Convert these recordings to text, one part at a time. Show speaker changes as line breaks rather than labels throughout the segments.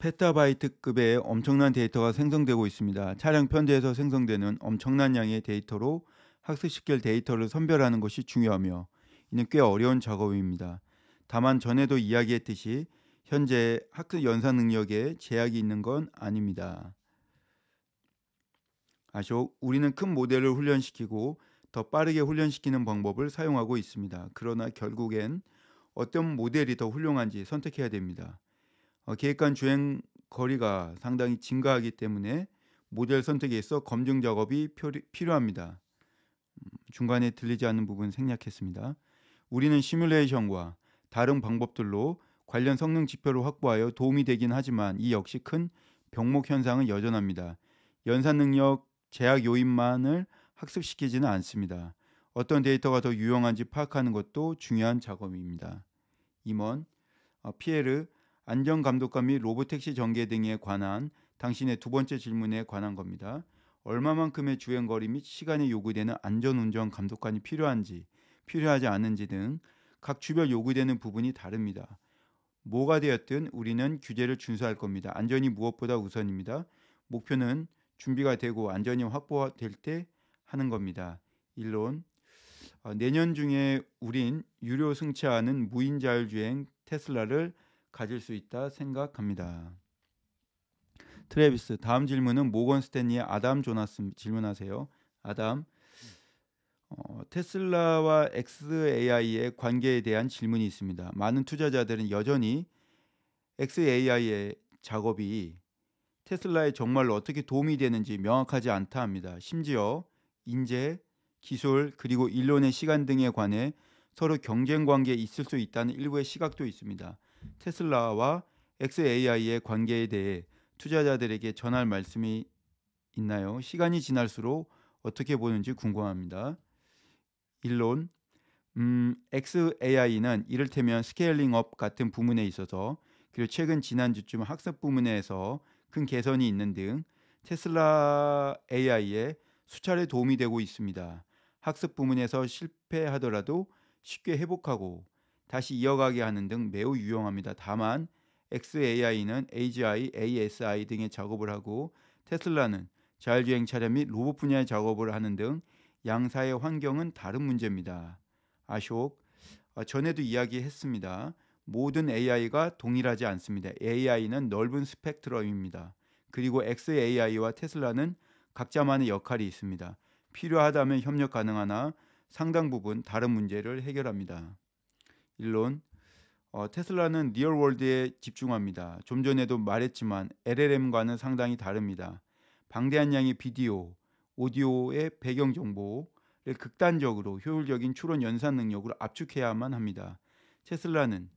페타바이트급의 엄청난 데이터가 생성되고 있습니다. 차량 편대에서 생성되는 엄청난 양의 데이터로 학습시킬 데이터를 선별하는 것이 중요하며 이는 꽤 어려운 작업입니다. 다만 전에도 이야기했듯이 현재 학습 연산 능력에 제약이 있는 건 아닙니다. 아시오? 우리는 큰 모델을 훈련시키고 더 빠르게 훈련시키는 방법을 사용하고 있습니다. 그러나 결국엔 어떤 모델이 더 훌륭한지 선택해야 됩니다. 계획한 주행 거리가 상당히 증가하기 때문에 모델 선택에 있어 검증 작업이 필요합니다. 중간에 들리지 않는 부분 생략했습니다. 우리는 시뮬레이션과 다른 방법들로 관련 성능 지표를 확보하여 도움이 되긴 하지만 이 역시 큰 병목 현상은 여전합니다. 연산 능력 제약 요인만을 학습시키지는 않습니다. 어떤 데이터가 더 유용한지 파악하는 것도 중요한 작업입니다. 임원 피에르 안전감독관 및 로보택시 전개 등에 관한 당신의 두 번째 질문에 관한 겁니다. 얼마만큼의 주행거리 및 시간이 요구되는 안전운전 감독관이 필요한지 필요하지 않은지 등 각 주별 요구되는 부분이 다릅니다. 뭐가 되었든 우리는 규제를 준수할 겁니다. 안전이 무엇보다 우선입니다. 목표는 준비가 되고 안전이 확보될 때 하는 겁니다. 일론 내년 중에 우린 유료 승차하는 무인 자율주행 테슬라를 가질 수 있다 생각합니다. 트래비스 다음 질문은 모건 스탠리의 아담 조나스 질문하세요. 아담 테슬라와 XAI의 관계에 대한 질문이 있습니다. 많은 투자자들은 여전히 XAI의 작업이 테슬라에 정말로 어떻게 도움이 되는지 명확하지 않다 합니다. 심지어 인재, 기술, 그리고 일론의 시간 등에 관해 서로 경쟁 관계에 있을 수 있다는 일부의 시각도 있습니다. 테슬라와 XAI의 관계에 대해 투자자들에게 전할 말씀이 있나요? 시간이 지날수록 어떻게 보는지 궁금합니다. 일론 XAI는 이를테면 스케일링업 같은 부문에 있어서 그리고 최근 지난주쯤 학습 부문에서 큰 개선이 있는 등 테슬라 AI에 수차례 도움이 되고 있습니다. 학습 부문에서 실패하더라도 쉽게 회복하고 다시 이어가게 하는 등 매우 유용합니다. 다만 XAI는 AGI, ASI 등의 작업을 하고 테슬라는 자율주행 차량 및 로봇 분야의 작업을 하는 등 양사의 환경은 다른 문제입니다. 아숍 전에도 이야기했습니다. 모든 AI가 동일하지 않습니다. AI는 넓은 스펙트럼입니다. 그리고 XAI와 테슬라는 각자만의 역할이 있습니다. 필요하다면 협력 가능하나 상당 부분 다른 문제를 해결합니다. 일론 테슬라는 리얼월드에 집중합니다. 좀 전에도 말했지만 LLM과는 상당히 다릅니다. 방대한 양의 비디오, 오디오의 배경 정보를 극단적으로 효율적인 추론 연산 능력으로 압축해야만 합니다. 테슬라는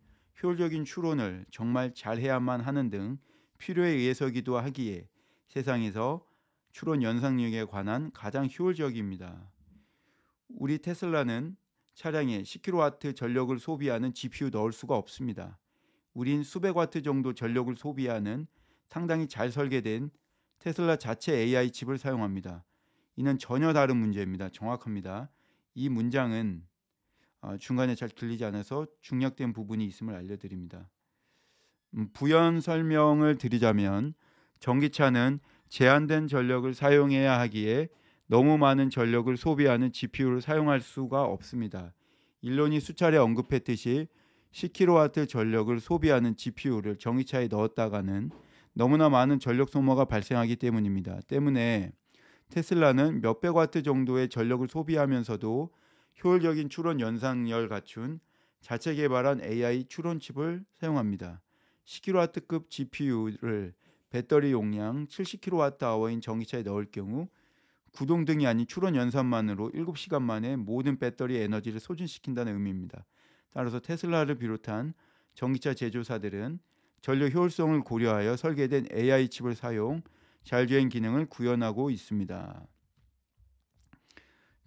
효율적인 추론을 정말 잘해야만 하는 등 필요에 의해서기도 하기에 세상에서 추론 연산력에 관한 가장 효율적입니다. 우리 테슬라는 차량에 10kW 전력을 소비하는 GPU 넣을 수가 없습니다. 우린 수백 와트 정도 전력을 소비하는 상당히 잘 설계된 테슬라 자체 AI 칩을 사용합니다. 이는 전혀 다른 문제입니다. 정확합니다. 이 문장은 중간에 잘 들리지 않아서 중략된 부분이 있음을 알려드립니다. 부연 설명을 드리자면 전기차는 제한된 전력을 사용해야 하기에 너무 많은 전력을 소비하는 GPU를 사용할 수가 없습니다. 일론이 수차례 언급했듯이 10kW 전력을 소비하는 GPU를 전기차에 넣었다가는 너무나 많은 전력 소모가 발생하기 때문입니다. 때문에 테슬라는 몇백 와트 정도의 전력을 소비하면서도 효율적인 추론 연산을 갖춘 자체 개발한 AI 추론 칩을 사용합니다. 10kW급 GPU를 배터리 용량 70kWh인 전기차에 넣을 경우 구동등이 아닌 추론 연산만으로 7시간 만에 모든 배터리 에너지를 소진시킨다는 의미입니다. 따라서 테슬라를 비롯한 전기차 제조사들은 전력 효율성을 고려하여 설계된 AI 칩을 사용 자율주행 기능을 구현하고 있습니다.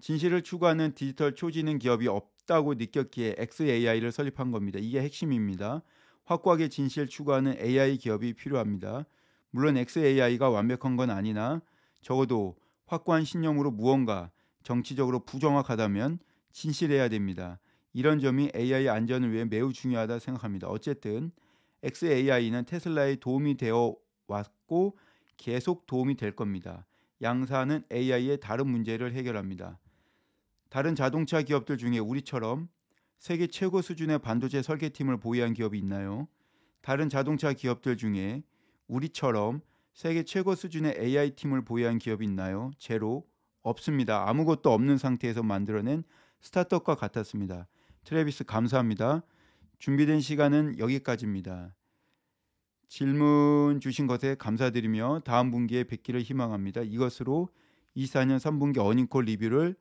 진실을 추구하는 디지털 초지능 기업이 없다고 느꼈기에 XAI를 설립한 겁니다. 이게 핵심입니다. 확고하게 진실 추구하는 AI 기업이 필요합니다. 물론 XAI가 완벽한 건 아니나 적어도 확고한 신념으로 무언가 정치적으로 부정확하다면 진실해야 됩니다. 이런 점이 AI 안전을 위해 매우 중요하다 생각합니다. 어쨌든 xAI는 테슬라에 도움이 되어 왔고 계속 도움이 될 겁니다. 양사는 AI의 다른 문제를 해결합니다. 다른 자동차 기업들 중에 우리처럼 세계 최고 수준의 반도체 설계팀을 보유한 기업이 있나요? 다른 자동차 기업들 중에 우리처럼 세계 최고 수준의 AI 팀을 보유한 기업이 있나요? 제로, 없습니다. 아무것도 없는 상태에서 만들어낸 스타트업과 같았습니다. 트래비스 감사합니다. 준비된 시간은 여기까지입니다. 질문 주신 것에 감사드리며 다음 분기에 뵙기를 희망합니다. 이것으로 24년 3분기 어닝콜 리뷰를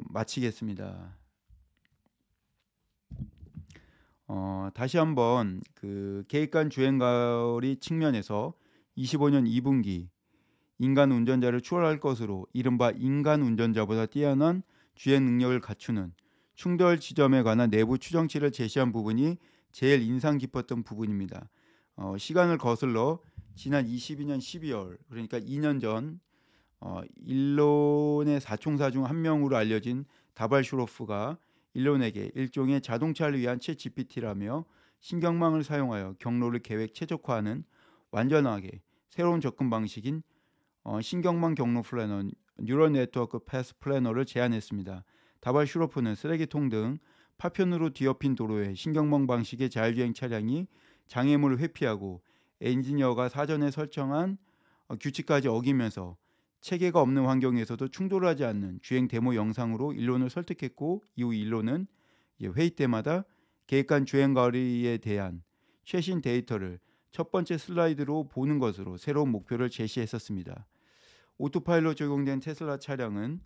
마치겠습니다. 다시 한번 그 계획관 주행거리 측면에서 25년 2분기 인간 운전자를 추월할 것으로 이른바 인간 운전자보다 뛰어난 주행 능력을 갖추는 충돌 지점에 관한 내부 추정치를 제시한 부분이 제일 인상 깊었던 부분입니다. 시간을 거슬러 지난 22년 12월 그러니까 2년 전 일론의 사총사 중 한 명으로 알려진 다발 슈로프가 일론에게 일종의 자동차를 위한 챗 GPT라며 신경망을 사용하여 경로를 계획 최적화하는 완전하게 새로운 접근 방식인 신경망 경로 플래너 뉴럴 네트워크 패스 플래너를 제안했습니다. 다발 슈로프는 쓰레기통 등 파편으로 뒤엎인 도로에 신경망 방식의 자율주행 차량이 장애물을 회피하고 엔지니어가 사전에 설정한 규칙까지 어기면서 체계가 없는 환경에서도 충돌하지 않는 주행 데모 영상으로 일론을 설득했고 이후 일론은 회의 때마다 계획한 주행 거리에 대한 최신 데이터를 첫 번째 슬라이드로 보는 것으로 새로운 목표를 제시했었습니다. 오토파일럿 적용된 테슬라 차량은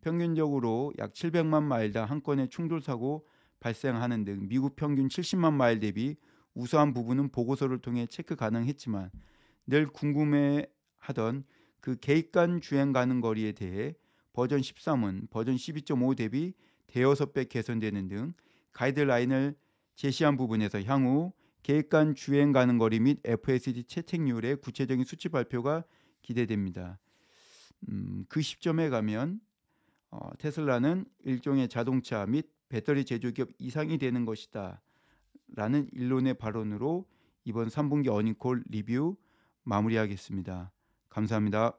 평균적으로 약 700만 마일당 한 건의 충돌 사고 발생하는 등 미국 평균 70만 마일 대비 우수한 부분은 보고서를 통해 체크 가능했지만 늘 궁금해하던 그 계획간 주행 가능 거리에 대해 버전 13은 버전 12.5 대비 대여섯 배 개선되는 등 가이드라인을 제시한 부분에서 향후 계획간 주행 가능 거리 및 FSD 채택률의 구체적인 수치 발표가 기대됩니다. 그 시점에 가면 테슬라는 일종의 자동차 및 배터리 제조기업 이상이 되는 것이다 라는 일론의 발언으로 이번 3분기 어닝콜 리뷰 마무리하겠습니다. 감사합니다.